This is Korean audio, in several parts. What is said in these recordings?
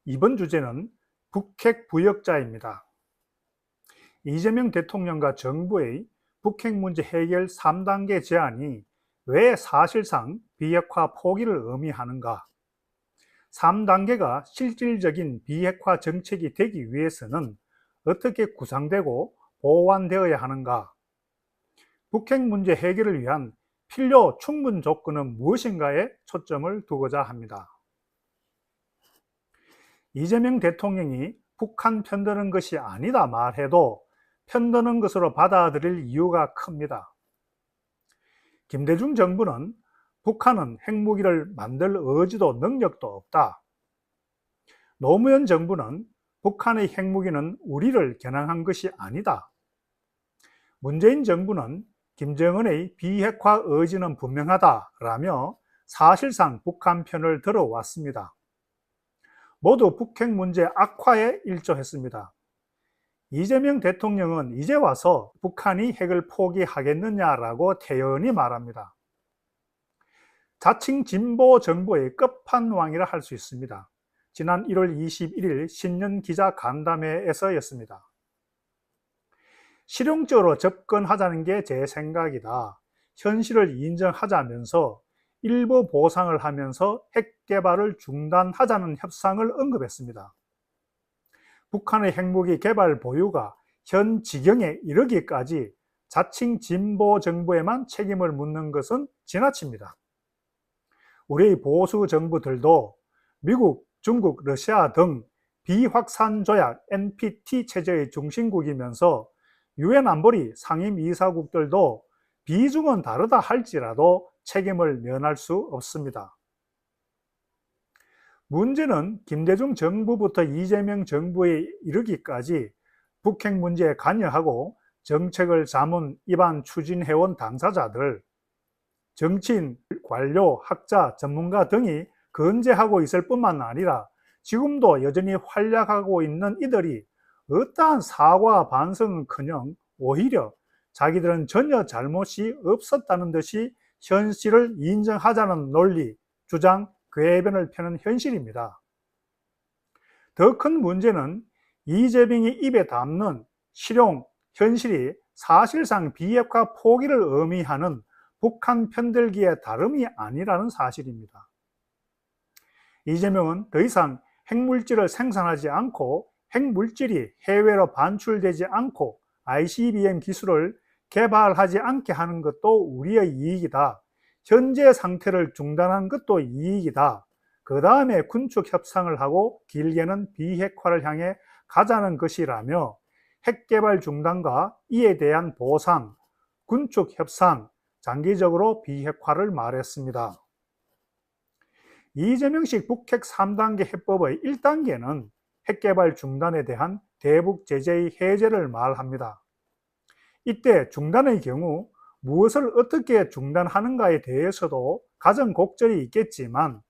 이번 주제는 북핵 부역자입니다. 이재명 대통령과 정부의 북핵 문제 해결 3단계 제안이 왜 사실상 비핵화 포기를 의미하는가? 3단계가 실질적인 비핵화 정책이 되기 위해서는 어떻게 구상되고 보완되어야 하는가? 북핵 문제 해결을 위한 필요 충분 조건은 무엇인가에 초점을 두고자 합니다. 이재명 대통령이 북한 편드는 것이 아니다 말해도 편드는 것으로 받아들일 이유가 큽니다. 김대중 정부는 북한은 핵무기를 만들 의지도 능력도 없다. 노무현 정부는 북한의 핵무기는 우리를 겨냥한 것이 아니다. 문재인 정부는 김정은의 비핵화 의지는 분명하다라며 사실상 북한 편을 들어왔습니다. 모두 북핵 문제 악화에 일조했습니다. 이재명 대통령은 이제 와서 북한이 핵을 포기하겠느냐라고 태연히 말합니다. 자칭 진보 정부의 끝판왕이라 할 수 있습니다. 지난 1월 21일 신년 기자 간담회에서였습니다. 실용적으로 접근하자는 게 제 생각이다. 현실을 인정하자면서 일부 보상을 하면서 핵 개발을 중단하자는 협상을 언급했습니다. 북한의 핵무기 개발 보유가 현 지경에 이르기까지 자칭 진보 정부에만 책임을 묻는 것은 지나칩니다. 우리의 보수 정부들도 미국, 중국, 러시아 등 비확산 조약 NPT 체제의 중심국이면서 유엔 안보리 상임이사국들도 비중은 다르다 할지라도 책임을 면할 수 없습니다. 문제는 김대중 정부부터 이재명 정부에 이르기까지 북핵 문제에 관여하고 정책을 자문, 입안 추진해온 당사자들, 정치인, 관료, 학자, 전문가 등이 건재하고 있을 뿐만 아니라 지금도 여전히 활약하고 있는 이들이 어떠한 사과 반성은커녕 오히려 자기들은 전혀 잘못이 없었다는 듯이 현실을 인정하자는 논리, 주장, 궤변을 펴는 현실입니다. 더 큰 문제는 이재명이 입에 담는 실용, 현실이 사실상 비핵화 포기를 의미하는 북한 편들기의 다름이 아니라는 사실입니다. 이재명은 더 이상 핵물질을 생산하지 않고 핵물질이 해외로 반출되지 않고 ICBM 기술을 개발하지 않게 하는 것도 우리의 이익이다. 현재 상태를 중단한 것도 이익이다. 그 다음에 군축 협상을 하고 길게는 비핵화를 향해 가자는 것이라며 핵개발 중단과 이에 대한 보상, 군축 협상, 장기적으로 비핵화를 말했습니다. 이재명식 북핵 3단계 해법의 1단계는 핵개발 중단에 대한 대북 제재의 해제를 말합니다. 이때 중단의 경우 무엇을 어떻게 중단하는가에 대해서도 가정곡절이 있겠지만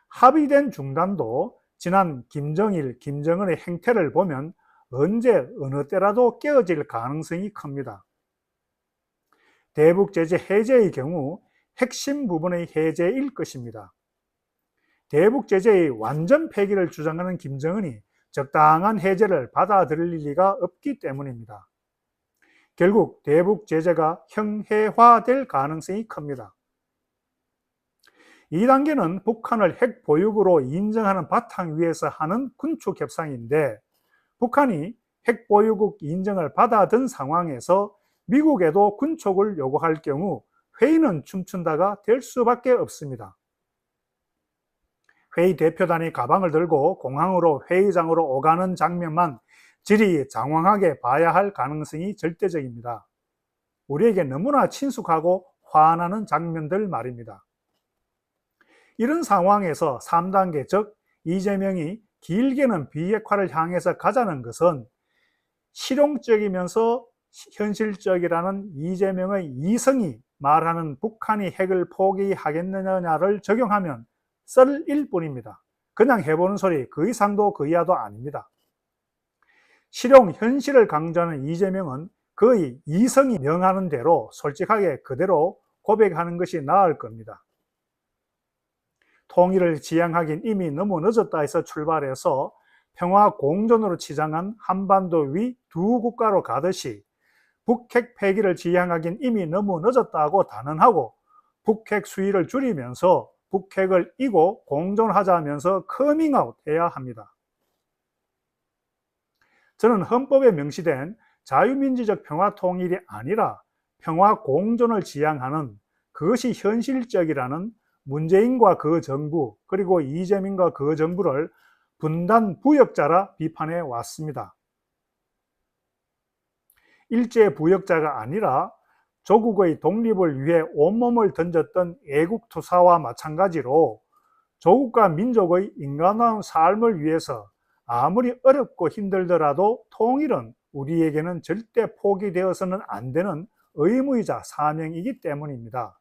합의된 중단도 지난 김정일, 김정은의 행태를 보면 언제 어느 때라도 깨어질 가능성이 큽니다. 대북 제재 해제의 경우 핵심 부분의 해제일 것입니다. 대북 제재의 완전 폐기를 주장하는 김정은이 적당한 해제를 받아들일 리가 없기 때문입니다. 결국 대북 제재가 형해화될 가능성이 큽니다. 2단계는 북한을 핵 보유국으로 인정하는 바탕 위에서 하는 군축 협상인데 북한이 핵 보유국 인정을 받아든 상황에서 미국에도 군축을 요구할 경우 회의는 춤춘다가 될 수밖에 없습니다. 회의 대표단이 가방을 들고 공항으로 회의장으로 오가는 장면만 지리장황하게 봐야 할 가능성이 절대적입니다. 우리에게 너무나 친숙하고 화나는 장면들 말입니다. 이런 상황에서 3단계, 즉 이재명이 길게는 비핵화를 향해서 가자는 것은 실용적이면서 현실적이라는 이재명의 이성이 말하는 북한이 핵을 포기하겠느냐를 적용하면 썰일 뿐입니다. 그냥 해보는 소리 그 이상도 그 이하도 아닙니다. 실용, 현실을 강조하는 이재명은 그의 이성이 명하는 대로 솔직하게 그대로 고백하는 것이 나을 겁니다. 통일을 지향하긴 이미 너무 늦었다 해서 출발해서 평화 공존으로 치장한 한반도 위 두 국가로 가듯이 북핵 폐기를 지향하긴 이미 너무 늦었다고 단언하고 북핵 수위를 줄이면서 북핵을 이고 공존하자면서 커밍아웃 해야 합니다. 저는 헌법에 명시된 자유민주적 평화통일이 아니라 평화공존을 지향하는 그것이 현실적이라는 문재인과 그 정부 그리고 이재명과 그 정부를 분단 부역자라 비판해 왔습니다. 일제 부역자가 아니라 조국의 독립을 위해 온몸을 던졌던 애국투사와 마찬가지로 조국과 민족의 인간다운 삶을 위해서 아무리 어렵고 힘들더라도 통일은 우리에게는 절대 포기되어서는 안 되는 의무이자 사명이기 때문입니다.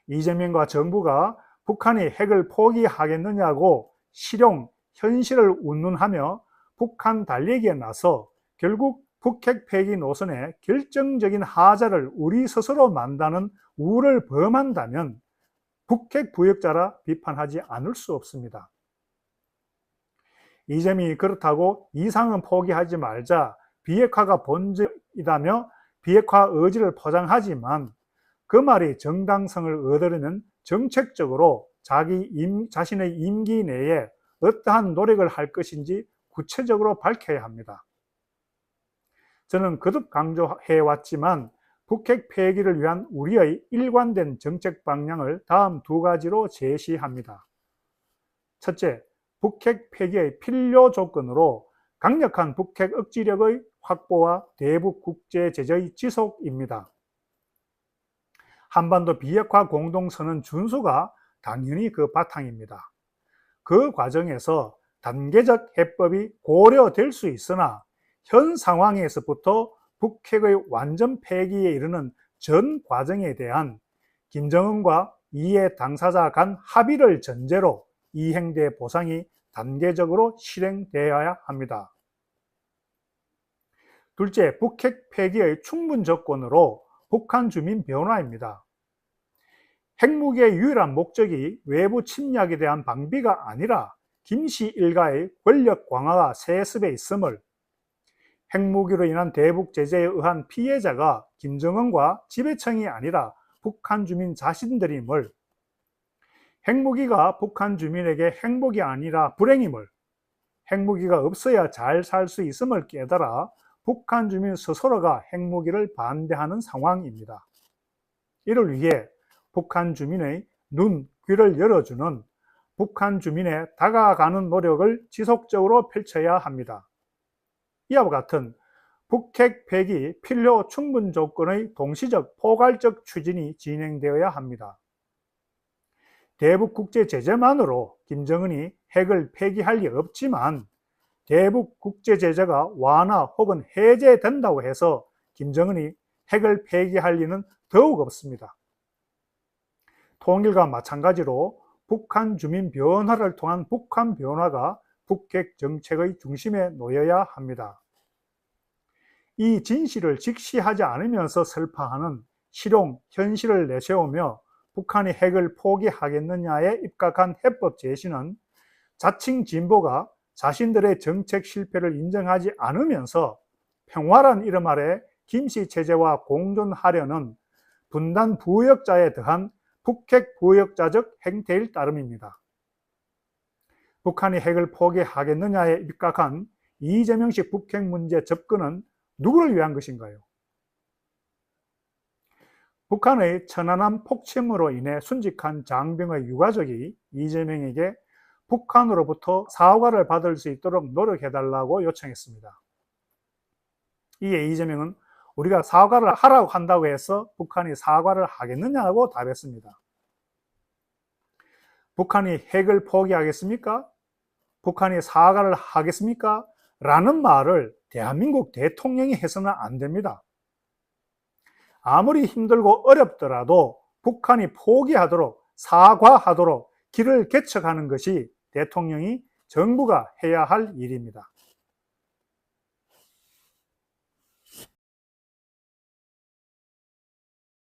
이재명과 정부가 북한이 핵을 포기하겠느냐고 실용, 현실을 운운하며 북한 달래기에 나서 결국 북핵 폐기 노선에 결정적인 하자를 우리 스스로 만다는 우를 범한다면 북핵 부역자라 비판하지 않을 수 없습니다. 이재명이 그렇다고 이상은 포기하지 말자, 비핵화가 본질이다며 비핵화 의지를 포장하지만 그 말이 정당성을 얻으려면 정책적으로 자신의 임기 내에 어떠한 노력을 할 것인지 구체적으로 밝혀야 합니다. 저는 거듭 강조해왔지만 북핵 폐기를 위한 우리의 일관된 정책 방향을 다음 두 가지로 제시합니다. 첫째, 북핵 폐기의 필요 조건으로 강력한 북핵 억지력의 확보와 대북 국제 제재의 지속입니다. 한반도 비핵화 공동선언 준수가 당연히 그 바탕입니다. 그 과정에서 단계적 해법이 고려될 수 있으나 현 상황에서부터 북핵의 완전 폐기에 이르는 전 과정에 대한 김정은과 이해 당사자 간 합의를 전제로 이행대 보상이 단계적으로 실행되어야 합니다. 둘째, 북핵 폐기의 충분 조건으로 북한 주민 변화입니다. 핵무기의 유일한 목적이 외부 침략에 대한 방비가 아니라 김씨 일가의 권력 강화가 세습에 있음을, 핵무기로 인한 대북 제재에 의한 피해자가 김정은과 지배층이 아니라 북한 주민 자신들임을, 핵무기가 북한 주민에게 행복이 아니라 불행임을, 핵무기가 없어야 잘 살 수 있음을 깨달아 북한 주민 스스로가 핵무기를 반대하는 상황입니다. 이를 위해 북한 주민의 눈, 귀를 열어주는 북한 주민에 다가가는 노력을 지속적으로 펼쳐야 합니다. 이와 같은 북핵 폐기 필요 충분 조건의 동시적 포괄적 추진이 진행되어야 합니다. 대북 국제 제재만으로 김정은이 핵을 폐기할 리 없지만 대북 국제 제재가 완화 혹은 해제된다고 해서 김정은이 핵을 폐기할 리는 더욱 없습니다. 통일과 마찬가지로 북한 주민 변화를 통한 북한 변화가 북핵 정책의 중심에 놓여야 합니다. 이 진실을 직시하지 않으면서 설파하는 실용, 현실을 내세우며 북한이 핵을 포기하겠느냐에 입각한 해법 제시는 자칭 진보가 자신들의 정책 실패를 인정하지 않으면서 평화란 이름 아래 김씨 체제와 공존하려는 분단 부역자에 더한 북핵 부역자적 행태일 따름입니다. 북한이 핵을 포기하겠느냐에 입각한 이재명식 북핵 문제 접근은 누구를 위한 것인가요? 북한의 천안함 폭침으로 인해 순직한 장병의 유가족이 이재명에게 북한으로부터 사과를 받을 수 있도록 노력해달라고 요청했습니다. 이에 이재명은 우리가 사과를 하라고 한다고 해서 북한이 사과를 하겠느냐고 답했습니다. 북한이 핵을 포기하겠습니까? 북한이 사과를 하겠습니까? 라는 말을 대한민국 대통령이 해서는 안 됩니다. 아무리 힘들고 어렵더라도 북한이 포기하도록, 사과하도록 길을 개척하는 것이 대통령이, 정부가 해야 할 일입니다.